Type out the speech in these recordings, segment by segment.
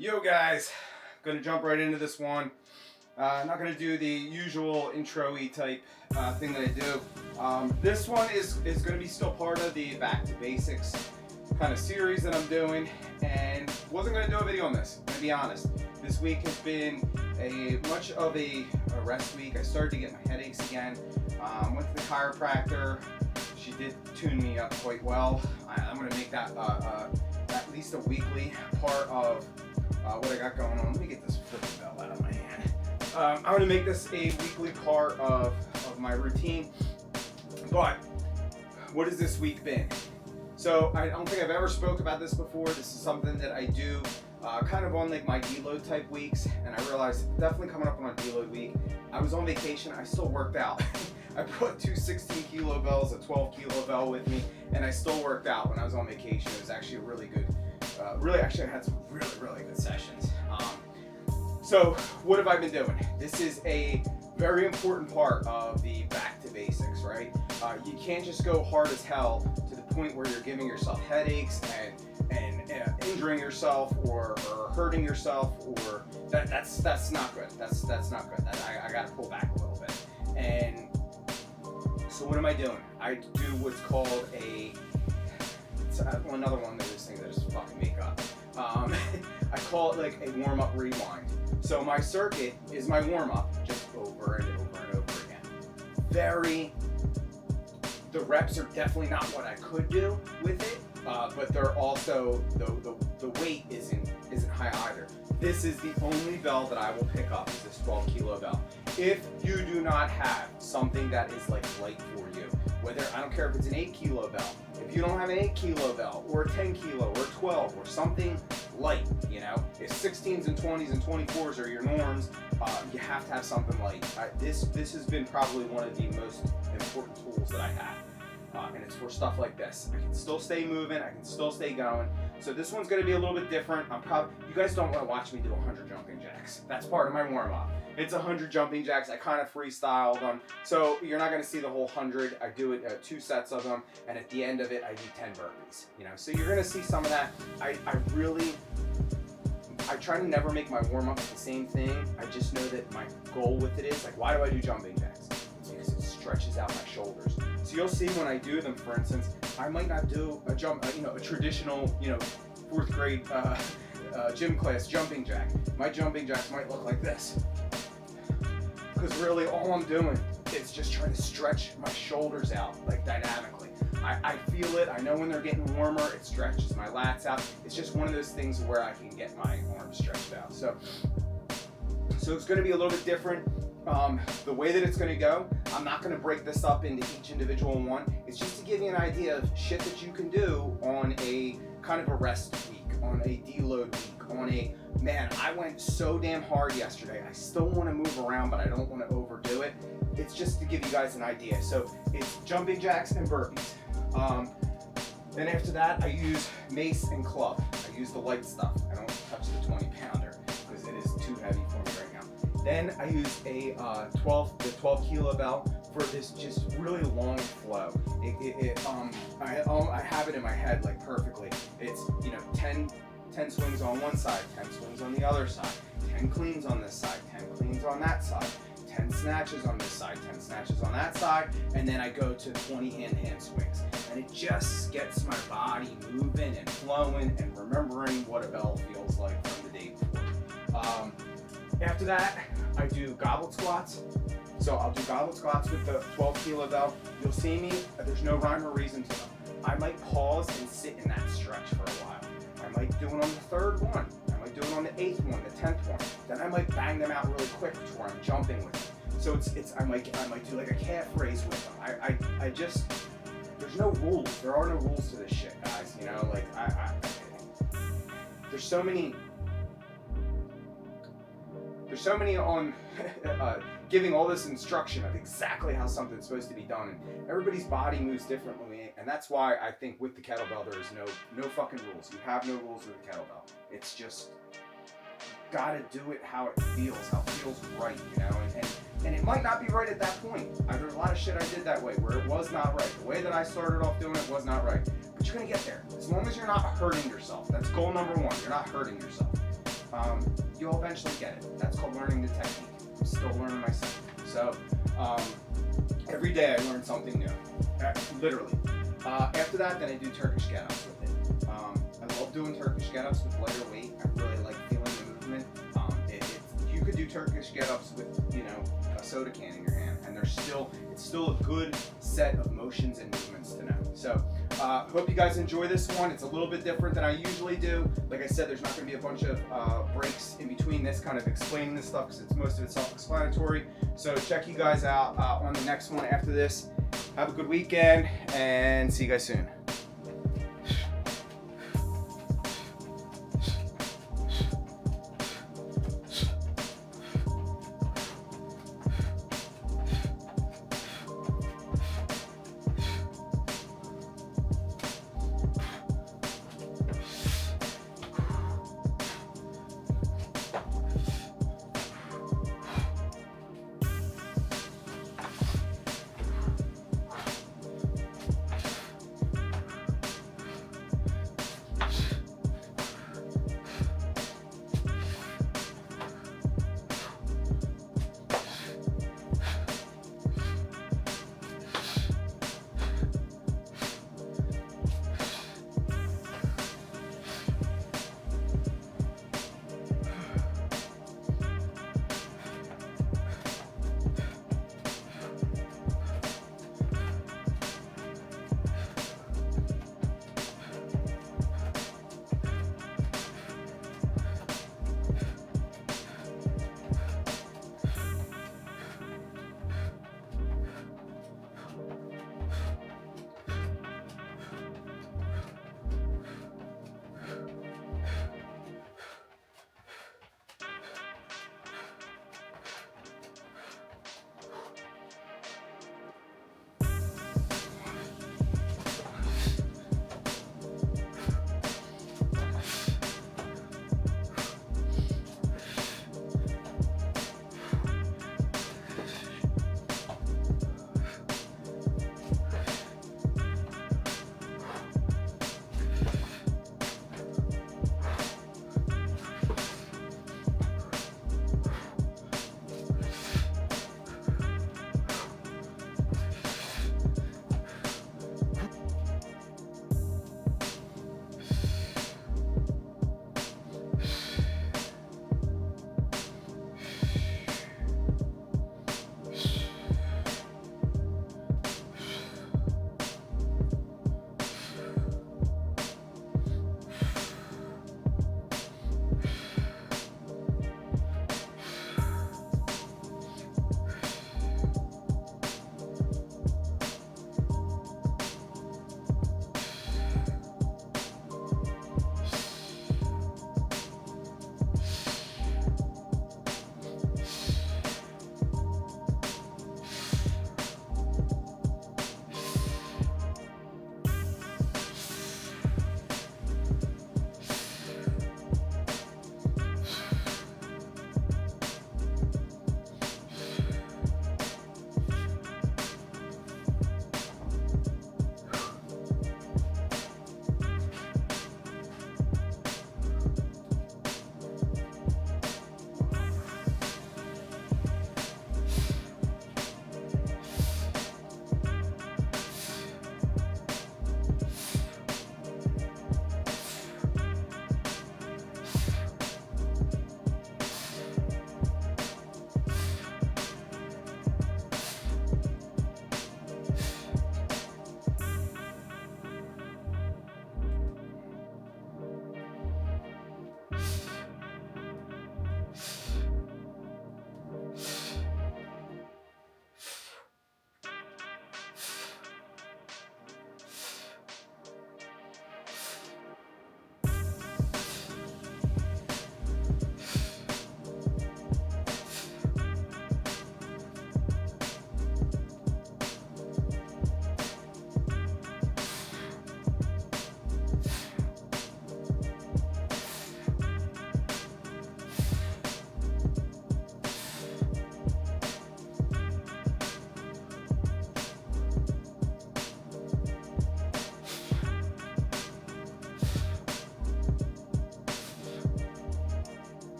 Yo guys, gonna jump right into this one. Not gonna do the usual intro-y type thing that I do. This one is gonna be still part of the Back to Basics kind of series that I'm doing, and wasn't gonna do a video on this, I'm gonna be honest. This week has been much of a rest week. I started to get my headaches again. Went to the chiropractor. She did tune me up quite well. I'm gonna make that at least a weekly part of what I got going on. Let me get this freaking bell out of my hand. I'm going to make this a weekly part of my routine. But what has this week been? So I don't think I've ever spoke about this before. This is something that I do kind of on like my deload type weeks, and I realized definitely coming up on a deload week. I was on vacation. I still worked out. I brought two 16 kilo bells, a 12 kilo bell with me, and I still worked out when I was on vacation. It was actually a really good. I had some really good sessions. So what have I been doing? This is a very important part of the Back to Basics, right? You can't just go hard as hell to the point where you're giving yourself headaches and injuring yourself or hurting yourself, or that's not good. That's not good. I got to pull back a little bit. And so what am I doing? I do what's called another one of those things that I just fucking make up. I call it like a warm-up rewind. So my circuit is my warm-up, just over and over and over again. The reps are definitely not what I could do with it, but they're also the weight isn't high either. This is the only bell that I will pick up, is this 12 kilo bell. If you do not have something that is like light for you, whether, I don't care if it's an 8 kilo bell, if you don't have an 8 kilo bell or a 10 kilo or 12 or something light, you know, if 16s and 20s and 24s are your norms, you have to have something light. This has been probably one of the most important tools that I have. And it's for stuff like this. I can still stay moving, I can still stay going. So this one's gonna be a little bit different. You guys don't wanna watch me do 100 jumping jacks. That's part of my warm up. It's 100 jumping jacks, I kind of freestyle them. So you're not gonna see the whole 100. I do it 2 sets of them, and at the end of it, I do 10 burpees. You know, so you're gonna see some of that. I try to never make my warm ups the same thing. I just know that my goal with it is, like, why do I do jumping jacks? It's because it stretches out my shoulders. So you'll see when I do them, for instance, I might not do a traditional, 4th grade gym class jumping jack. My jumping jacks might look like this. Because really all I'm doing is just trying to stretch my shoulders out, like, dynamically. I feel it, I know when they're getting warmer, it stretches my lats out. It's just one of those things where I can get my arms stretched out. So it's gonna be a little bit different. The way that it's going to go, I'm not going to break this up into each individual one. It's just to give you an idea of shit that you can do on a kind of a rest week, on a deload week, I went so damn hard yesterday. I still want to move around, but I don't want to overdo it. It's just to give you guys an idea. So it's jumping jacks and burpees. Then after that, I use mace and club. I use the light stuff. I don't touch the 20 pounder because it is too heavy for me right now. Then I use a 12 kilo bell for this just really long flow. I have it in my head like perfectly. It's 10 swings on one side, 10 swings on the other side, 10 cleans on this side, 10 cleans on that side, 10 snatches on this side, 10 snatches on that side, and then I go to 20 hand swings. And it just gets my body moving and flowing and remembering what a bell feels like from the day before. After that, I do goblet squats. So I'll do goblet squats with the 12 kilo bell. You'll see me, there's no rhyme or reason to them. I might pause and sit in that stretch for a while. I might do it on the 3rd one. I might do it on the 8th one, the 10th one. Then I might bang them out really quick to where I'm jumping with them. So I might do like a calf raise with them. I just, there's no rules. There are no rules to this shit, guys. You know, like there's so many on giving all this instruction of exactly how something's supposed to be done, and everybody's body moves differently, and that's why I think with the kettlebell there is no fucking rules. You have no rules with the kettlebell. It's just gotta do it how it feels right, you know, and it might not be right at that point. There's a lot of shit I did that way where it was not right. The way that I started off doing it was not right, but you're gonna get there as long as you're not hurting yourself. That's goal number 1. You're not hurting yourself. you'll eventually get it. That's called learning the technique. I'm still learning myself. So every day I learn something new, literally. After that, then I do Turkish get-ups with it. I love doing Turkish get-ups with lighter weight. I really like feeling the movement. You could do Turkish get-ups with, you know, a soda can in your hand, and it's still a good set of motions and movements to know. So hope you guys enjoy this one. It's a little bit different than I usually do. Like I said, there's not going to be a bunch of breaks in between this, kind of explaining this stuff, because most of it's self-explanatory. So check you guys out on the next one after this. Have a good weekend, and see you guys soon.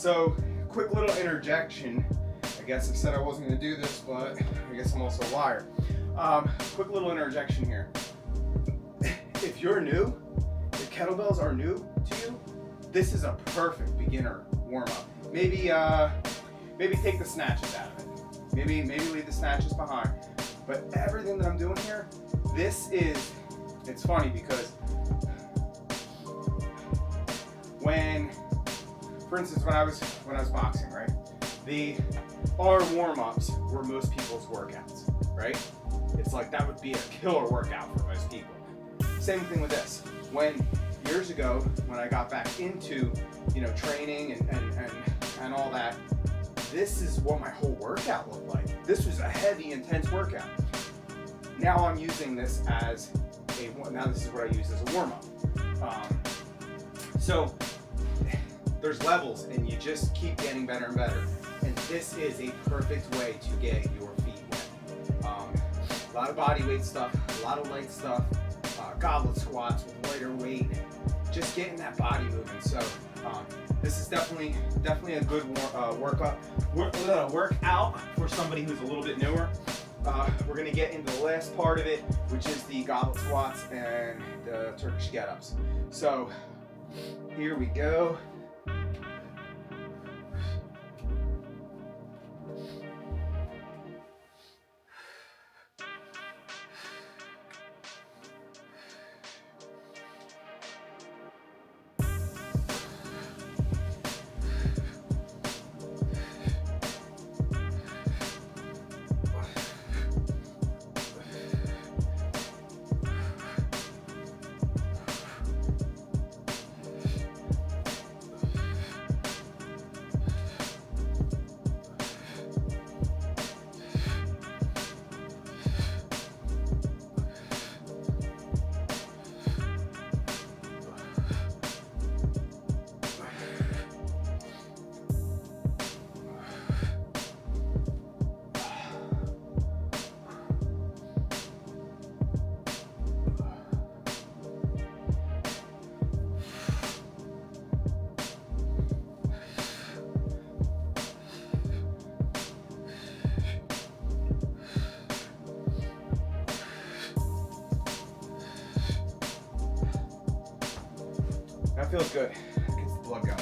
So, quick little interjection. I guess I said I wasn't going to do this, but I guess I'm also a liar. Quick little interjection here. If you're new, if kettlebells are new to you, this is a perfect beginner warm-up. Maybe take the snatches out of it. Maybe leave the snatches behind. But everything that I'm doing here, it's funny because for instance, when I was boxing, right? Our warm-ups were most people's workouts, right? It's like that would be a killer workout for most people. Same thing with this. Years ago, when I got back into, training and all that, this is what my whole workout looked like. This was a heavy, intense workout. Now I'm using this this is what I use as a warm-up. So there's levels, and you just keep getting better and better. And this is a perfect way to get your feet wet. A lot of body weight stuff, a lot of light stuff, goblet squats with lighter weight, just getting that body moving. So this is definitely a good workout for somebody who's a little bit newer. We're gonna get into the last part of it, which is the goblet squats and the Turkish get-ups. So here we go. That feels good. Gets the blood going.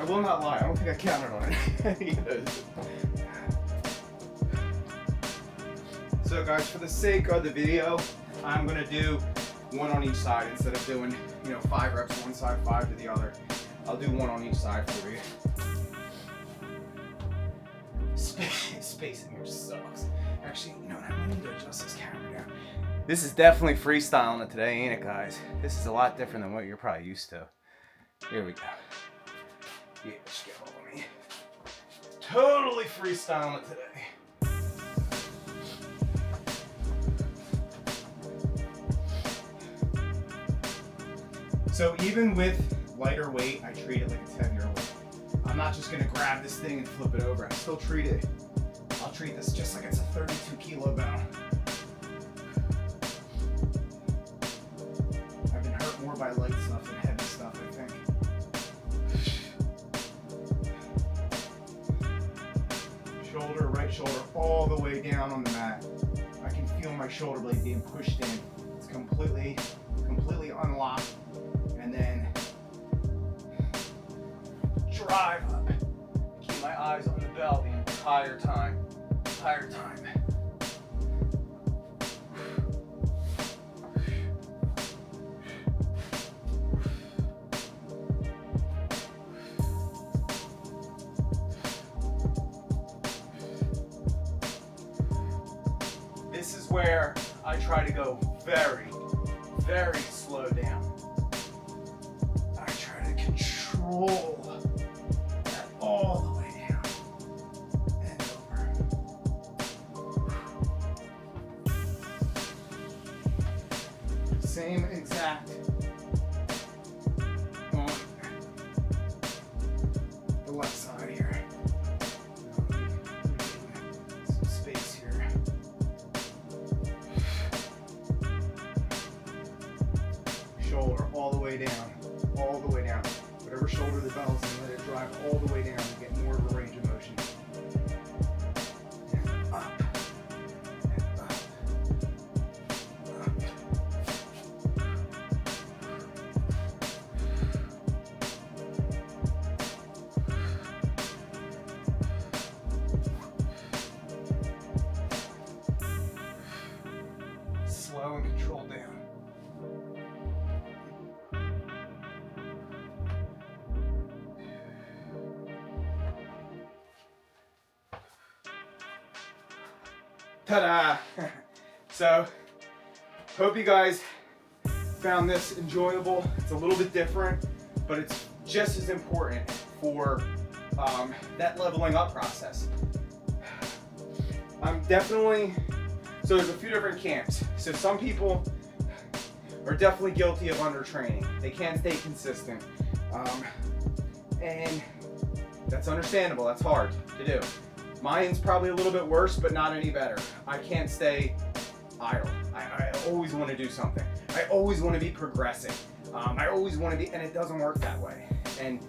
will not lie, I don't think I counted on it. So guys, for the sake of the video, I'm gonna do one on each side instead of doing, 5 reps one side, 5 to the other. I'll do one on each side for you. Spacing here sucks. Actually, you know what? I need to adjust this camera down. This is definitely freestyling it today, ain't it, guys? This is a lot different than what you're probably used to. Here we go. Yeah, just get hold of me. Totally freestyling it today. So even with lighter weight, I treat it like it's heavier weight. I'm not just gonna grab this thing and flip it over. I still treat it. I'll treat this just like it's a 32 kilo bound. I've been hurt more by light stuff than heavy stuff, I think. Shoulder, right shoulder, all the way down on the mat. I can feel my shoulder blade being pushed in. It's completely unlocked. And then drive up. Keep my eyes on the bell the entire time. This is where I try to go very, very slow down. I try to control that all the way down and over. Same exact on the left side here. Some space here. Shoulder all the way down. All the way down. Whatever shoulder the bell's in, let it drive all the way down to get more of a range of motion. And up. And up. Up. Slow and controlled down. Ta-da! So, hope you guys found this enjoyable. It's a little bit different, but it's just as important for that leveling up process. I'm definitely, so there's a few different camps. So some people are definitely guilty of undertraining. They can't stay consistent. And that's understandable, that's hard to do. Mine's probably a little bit worse, but not any better. I can't stay idle. I always want to do something. I always want to be progressing. I always want to be, and it doesn't work that way. And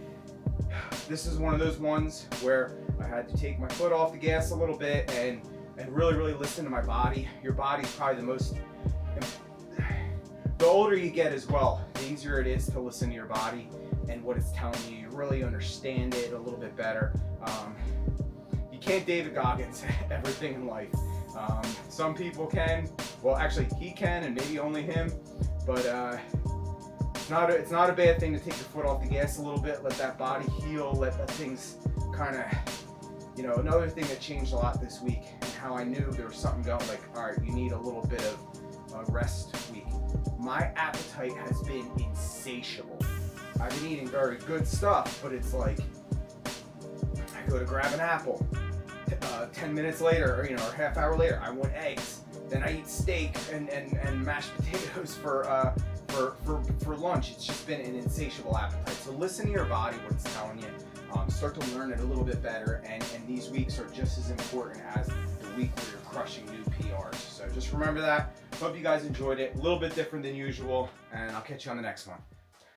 this is one of those ones where I had to take my foot off the gas a little bit and really, really listen to my body. Your body's probably the older you get as well, the easier it is to listen to your body and what it's telling you. You really understand it a little bit better. You can't David Goggins everything in life. Some people can. Well, actually, he can, and maybe only him. But it's not a bad thing to take your foot off the gas a little bit. Let that body heal. Let things kind of, Another thing that changed a lot this week, and how I knew there was something going. Like, all right, you need a little bit of a rest week. My appetite has been insatiable. I've been eating very good stuff, but it's like I go to grab an apple. 10 minutes later, or a half hour later, I want eggs. Then I eat steak and mashed potatoes for lunch. It's just been an insatiable appetite. So listen to your body, what it's telling you. Start to learn it a little bit better, and these weeks are just as important as the week where you're crushing new PRs. So just remember that. Hope you guys enjoyed it. A little bit different than usual, and I'll catch you on the next one.